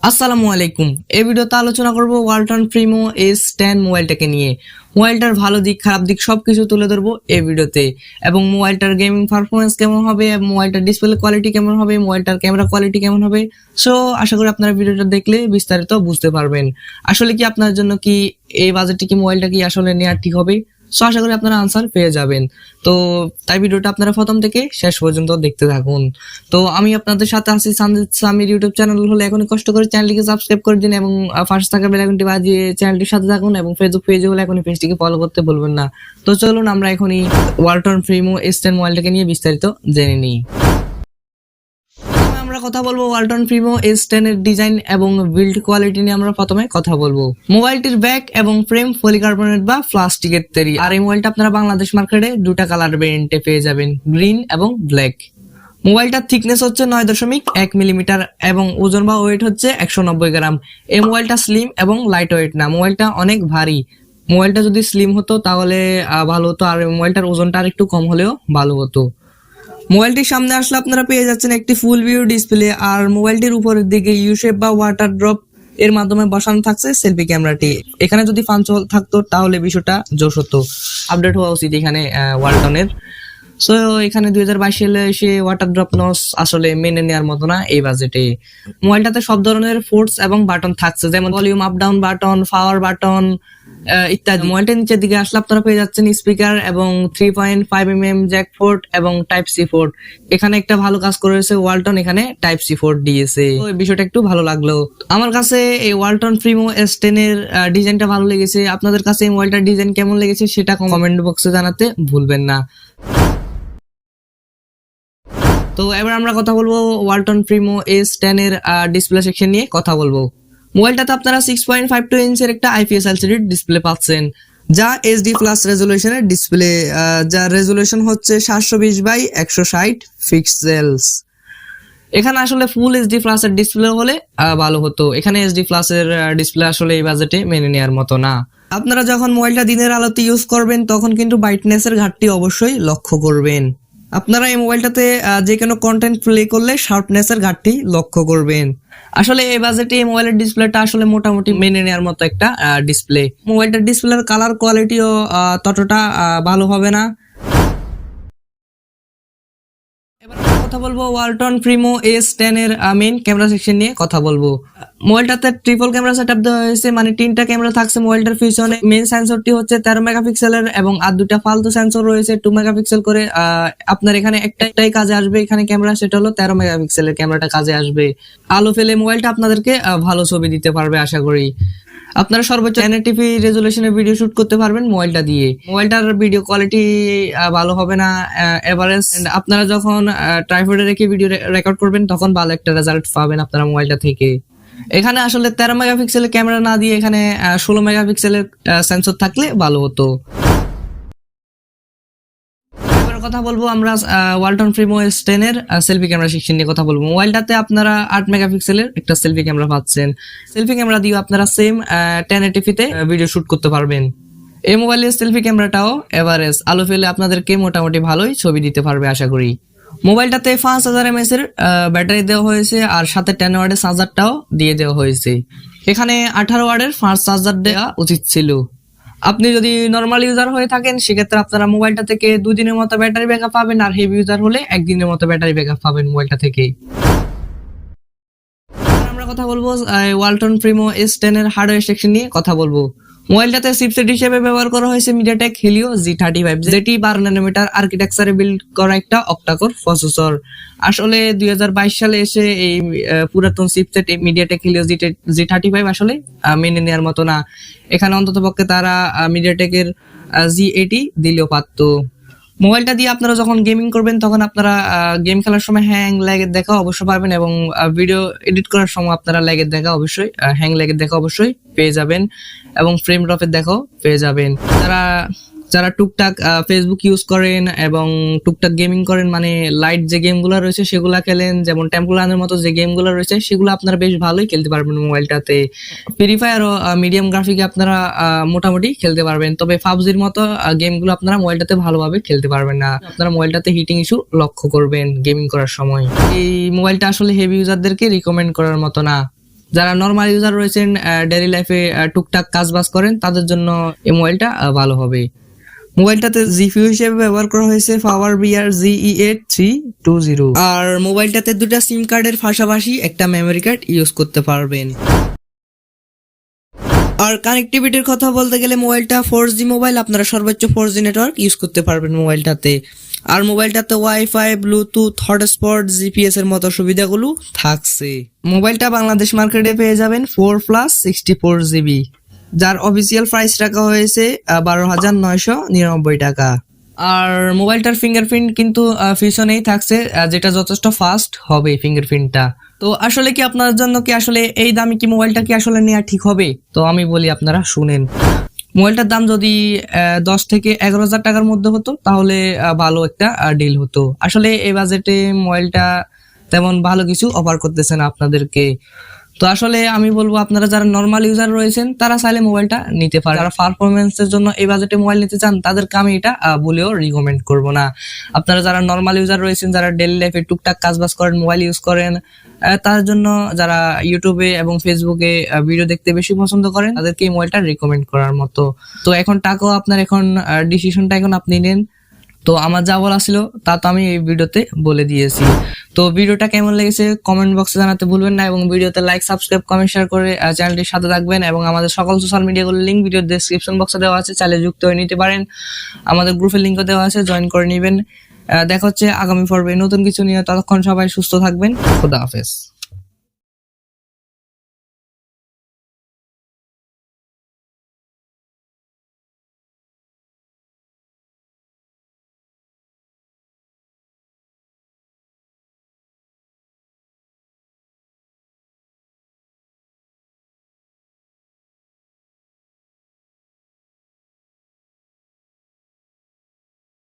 আসসালামু আলাইকুম। এই ভিডিওতে আলোচনা করব ওয়ালটন প্রিমো H10 মোবাইলটাকে নিয়ে। মোবাইলটার ভালো দিক খারাপ দিক সবকিছু তুলে ধরবো এই ভিডিওতে, এবং মোবাইলটার গেমিং পারফরমেন্স কেমন হবে, মোবাইলটার ডিসপ্লে কোয়ালিটি কেমন হবে, মোবাইলটার ক্যামেরা কোয়ালিটি কেমন হবে। সো আশা করি আপনারা ভিডিওটা দেখলে বিস্তারিত বুঝতে পারবেন। আসলে কি আপনার জন্য কি এই বাজেটে কি মোবাইলটা কি আসলে নেওয়া ঠিক হবে? সো আশা করি আপনারা আনসার পেয়ে যাবেন। তো তাই ভিডিওটা আপনারা প্রথম থেকে শেষ পর্যন্ত দেখতে থাকুন। তো আমি আপনাদের সাথে আছি সঞ্জিদ সামির ইউটিউব চ্যানেল হলে এখনই কষ্ট করে চ্যানেলটিকে সাবস্ক্রাইব করে দিন এবং পাশে থাকা বেল আইকনটি বাজিয়ে চ্যানেলটির সাথে থাকুন, এবং ফেসবুক পেজে হলে এখনই পেজটিকে ফলো করতে ভুলবেন না। তো চলুন আমরা এখনই ওয়ালটন প্রিমো H10 মোবাইলটাকে নিয়ে বিস্তারিত জেনে নিই। আমরা কথা বলবো ওয়ালটন প্রিমো H10 এর ডিজাইন এবং বিল্ড কোয়ালিটি নিয়ে। আমরা প্রথমে কথা বলবো মোবাইলটির ব্যাক এবং ফ্রেম পলিকার্বনেট বা প্লাস্টিকের তৈরি, আর এই মোবাইলটা আপনারা বাংলাদেশ মার্কেটে দুটা কালার ভেরিয়েন্টে পেয়ে যাবেন, গ্রিন এবং ব্ল্যাক। মোবাইলটার থিকনেস হচ্ছে 9.1 মিলিমিটার এবং ওজন বা ওয়েট হচ্ছে 190 গ্রাম। এই মোবাইলটা স্লিম এবং লাইট ওয়েট না, মোবাইলটা অনেক ভারী। মোবাইলটা যদি স্লিম হতো তাহলে ভালো হতো, আর মোবাইলটার ওজনটা আর একটু কম হলেও ভালো হতো। মোবাইলটির সামনে আসলে আপনারা পেয়ে যাচ্ছেন একটি ফুল ভিউ ডিসপ্লে, আর মোবাইলটির উপরের দিকে ইউ শেপ বা ওয়াটার ড্রপ এর মাধ্যমে বসানো থাকছে সেলফি ক্যামেরাটি। এখানে যদি ফান থাকতো তাহলে বিষয়টা জোশ হতো, আপডেট হওয়া উচিত এখানে ওয়ালটনের। সো এখানে 2022 সালে এসে ওয়াটার ড্রপ নস আসলে মেনে নেওয়ার মতো না এই বাজেটে। মোবাইলটাতে সব ধরনের ফোর্স এবং বাটন থাকছে, যেমন volume up down button, power button ইত্যাদি। মোবাইলটার নিচের দিকে আসলে আপনারা পেয়ে যাচ্ছেন স্পিকার এবং 3.5mm জ্যাক পোর্ট এবং টাইপ সি পোর্ট। এখানে একটা ভালো কাজ করেছে ওয়ালটন, এখানে টাইপ সি পোর্ট দিয়েছে, তো এই বিষয়টা একটু ভালো লাগলো আমার কাছে। এই ওয়ালটন প্রিমো H10 এর ডিজাইনটা ভালো লেগেছে। আপনাদের কাছে এই মোবাইলটার ডিজাইন কেমন লেগেছে সেটা কমেন্ট বক্সে জানাতে ভুলবেন না। তো এবার আমরা কথা বলবো ওয়ালটন প্রিমো H10 এর ডিসপ্লে সেকশন নিয়ে কথা বলবো। মোবাইলটাতে আপনারা 6.52 ইঞ্চের একটা IPS LCD ডিসপ্লে পাচ্ছেন, যা HD প্লাস রেজুলেশনের ডিসপ্লে, যার রেজুলেশন হচ্ছে 720x160 পিক্সেলস। এখানে আসলে ফুল HD প্লাস এর ডিসপ্লে হলে ভালো হতো। এখানে HD প্লাস এর ডিসপ্লে আসলে এই বাজেটে মেনে নেওয়ার মতো না। আপনারা যখন মোবাইলটা দিনের আলোতে ইউজ করবেন তখন কিন্তু ব্রাইটনেস এর ঘাটতি অবশ্যই লক্ষ্য করবেন। আপনারা এই মোবাইলটাতে যে কোনো কন্টেন্ট প্লে করলে শার্পনেস এর ঘাটতি লক্ষ্য করবেন। আসলে এই বাজেটে এই মোবাইলের ডিসপ্লেটা আসলে মোটামুটি মেনে নেওয়ার মতো একটা ডিসপ্লে। মোবাইলটার ডিসপ্লের কালার কোয়ালিটিও ততটা ভালো হবে না। এবার আমরা কথা বলবো ওয়ালটন প্রিমো H10 এর মেইন ক্যামেরা সেকশন নিয়ে কথা বলবো। মোবাইলটাতে ট্রিপল ক্যামেরা সেটআপ দেওয়া হয়েছে, মানে তিনটা ক্যামেরা থাকছে মোবাইলটার পিছনে। মেইন সেন্সরটি হচ্ছে 13 মেগাপিক্সেলের এবং আর দুটা ফালতু সেন্সর রয়েছে 2 মেগাপিক্সেল করে। আপনার এখানে একটাই কাজে আসবে এখানে ক্যামেরা, সেটা হলো 13 মেগাপিক্সেলের ক্যামেরাটা কাজে আসবে। আলো ফেলে মোবাইলটা আপনাদেরকে ভালো ছবি দিতে পারবে আশা করি। আপনারা সর্বোচ্চ 1080p রেজুলেশনের ভিডিও শুট করতে পারবেন মোবাইলটা দিয়ে। মোবাইলটার ভিডিও কোয়ালিটি ভালো হবে না, এভারেজ। আপনারা যখন ট্রাইপডে রেখে ভিডিও রেকর্ড করবেন তখন ভালো একটা রেজাল্ট পাবেন আপনারা মোবাইলটা থেকে। এখানে আসলে 13 মেগাপিক্সেলের ক্যামেরা না দিয়ে এখানে 16 মেগাপিক্সেলের সেন্সর থাকলে ভালো হতো। কথা বলবো আমরা ওয়ালটন প্রিমো H10 এর সেলফি ক্যামেরা সেকশন নিয়ে কথা বলবো। মোবাইলটাতে আপনারা 8 মেগাপিক্সেলের একটা সেলফি ক্যামেরা পাচ্ছেন। সেলফি ক্যামেরা দিয়ে আপনারা সেম 1080p তে ভিডিও শুট করতে পারবেন। এই মোবাইলের সেলফি ক্যামেরাটাও এভারেজ, আলো ফেলে আপনাদেরকে মোটামুটি ভালোই ছবি দিতে পারবে আশা করি। মোবাইলটাতে 5000 mAh এর ব্যাটারি দেওয়া হয়েছে, আর সাথে 10 ওয়াটের চার্জারটাও দিয়ে দেওয়া হয়েছে। এখানে 18 ওয়াটের ফাস্ট চার্জার দেওয়া উচিত ছিল। আপনি যদি নরমাল ইউজার হয়ে থাকেন সেক্ষেত্রে আপনারা মোবাইলটা থেকে 2 দিনের মতো ব্যাটারি ব্যাকআপ পাবেন, আর হেভি ইউজার হলে 1 দিনের মতো ব্যাটারি ব্যাকআপ পাবেন মোবাইলটা থেকে। আমরা কথা বলবো ওয়ালটন প্রিমো H10 এর হার্ডওয়্যার সেকশন নিয়ে কথা বলবো। মোবাইলটাতে চিপসেট হিসেবে ব্যবহার করা হয়েছে MediaTek Helio G35, যেটি 12 ন্যানোমিটার আর্কিটেকচারে বিল্ড করা একটা অক্টাকোর প্রসেসর। আসলে 2022 সালে এসে এই পুরাতন চিপসেট MediaTek Helio G35 আসলে মেনে নেওয়ার মতো না। এখানে অন্ততপক্ষে তারা MediaTek এর G80 দিলেও পারতো। মোবাইলটা দিয়ে আপনারা যখন গেমিং করবেন তখন আপনারা গেম খেলার সময় হ্যাং ল্যাগের দেখা অবশ্যই পাবেন, এবং ভিডিও এডিট করার সময় আপনারা ল্যাগের দেখা অবশ্যই হ্যাং ল্যাগের দেখা অবশ্যই পেয়ে যাবেন, এবং ফ্রেম ড্রপের দেখাও পেয়ে যাবেন। যারা টুকটাক ফেসবুক ইউজ করেন এবং টুকটাক গেমিং করেন, মানে লাইট যে গেমগুলো রয়েছে সেগুলা খেলেন, যেমন টেম্পল রানের মতো যে গেমগুলো রয়েছে সেগুলো আপনারা বেশ ভালোই খেলতে পারবেন মোবাইলটাতে। ফ্রি ফায়ার ও মিডিয়াম গ্রাফিকে আপনারা মোটামুটি খেলতে পারবেন, তবে পাবজির মতো গেমগুলো আপনারা মোবাইলটাতে ভালোভাবে খেলতে পারবেন না। আপনারা মোবাইলটাতে হিটিং ইস্যু লক্ষ্য করবেন গেমিং করার সময়। এই মোবাইলটা আসলে হেভি ইউজারদেরকে রিকমেন্ড করার মতো না। যারা নর্মাল ইউজার রয়েছেন, ডেইলি লাইফে টুকটাক কাজ বাজ করেন, তাদের জন্য এই মোবাইলটা ভালো হবে। মোবাইলটাতে জিপিইউ হিসেবে ব্যবহার করা হয়েছে পাওয়ার বিআর GE8320। আর মোবাইলটাতে দুটা সিম কার্ডের পাশাপাশি একটা মেমোরি কার্ড ইউজ করতে পারবেন। আর কানেক্টিভিটির কথা বলতে গেলে মোবাইলটা 4G মোবাইল, আপনারা সর্বোচ্চ 4G নেটওয়ার্ক ইউজ করতে পারবেন মোবাইলটাতে। আর মোবাইলটাতে ওয়াইফাই, ব্লুটুথ, হটস্পট, জিপিএস এর মতো সুবিধাগুলো থাকছে। মোবাইলটা বাংলাদেশ মার্কেটে পেয়ে যাবেন 4+64GB, যার অফিসিয়াল প্রাইস রাখা হয়েছে 12,999 টাকা। আর মোবাইলটার ফিঙ্গারপ্রিন্ট কিন্তু পিছনেই থাকছে, যেটা যথেষ্ট ফাস্ট হবে ফিঙ্গারপ্রিন্টটা। তো আসলে কি আপনার জন্য কি আসলে এই দামি কি মোবাইলটা কি আসলে নেওয়া ঠিক হবে? তো আমি বলি, আপনারা শুনেন। মোবাইলটার দাম যদি 10 থেকে 11,000 টাকার মধ্যে হতো তাহলে ভালো একটা ডিল হতো। আসলে এই বাজেটে মোবাইলটা তেমন ভালো কিছু অফার করতেছে না আপনাদেরকে। তো আসলে আমি বলবো, আপনারা যারা নর্মাল ইউজার রয়েছেন তারা চাইলে মোবাইলটা নিতে পারেন। যারা পারফরমেন্সের জন্য এই বাজেটে মোবাইল নিতে চান তাদেরকে আমি এটা বলেও রিকমেন্ড করব না। আপনারা যারা নর্মাল ইউজার রয়েছেন, যারা ডেইলি লাইফে টুকটাক কাজবাজ করেন, মোবাইল ইউজ করেন, তার জন্য যারা ইউটিউবে এবং ফেসবুকে ভিডিও দেখতে বেশি পছন্দ করেন, তাদেরকে এই মোবাইলটা রিকমেন্ড করার মতো। তো এখন টাকাও আপনার, এখন ডিসিশনটা এখন আপনি নেন। তো আমার যা বলা ছিল তা তো আমি এই ভিডিওতে বলে দিয়েছি। তো ভিডিওটা কেমন লেগেছে কমেন্ট বক্সে জানাতে ভুলবেন না, এবং ভিডিওতে লাইক, সাবস্ক্রাইব, কমেন্ট, শেয়ার করে চ্যানেলটির সাথে থাকবেন। এবং আমাদের সকল সোশ্যাল মিডিয়াগুলোর লিঙ্ক ভিডিওর ডেসক্রিপশন বক্সে দেওয়া আছে, চাইলে যুক্ত হয়ে নিতে পারেন। আমাদের গ্রুপের লিঙ্কও দেওয়া আছে, জয়েন করে নেবেন। দেখা হচ্ছে আগামী পর্বে নতুন কিছু নিয়ে। ততক্ষণ সবাই সুস্থ থাকবেন। খোদা হাফেজ।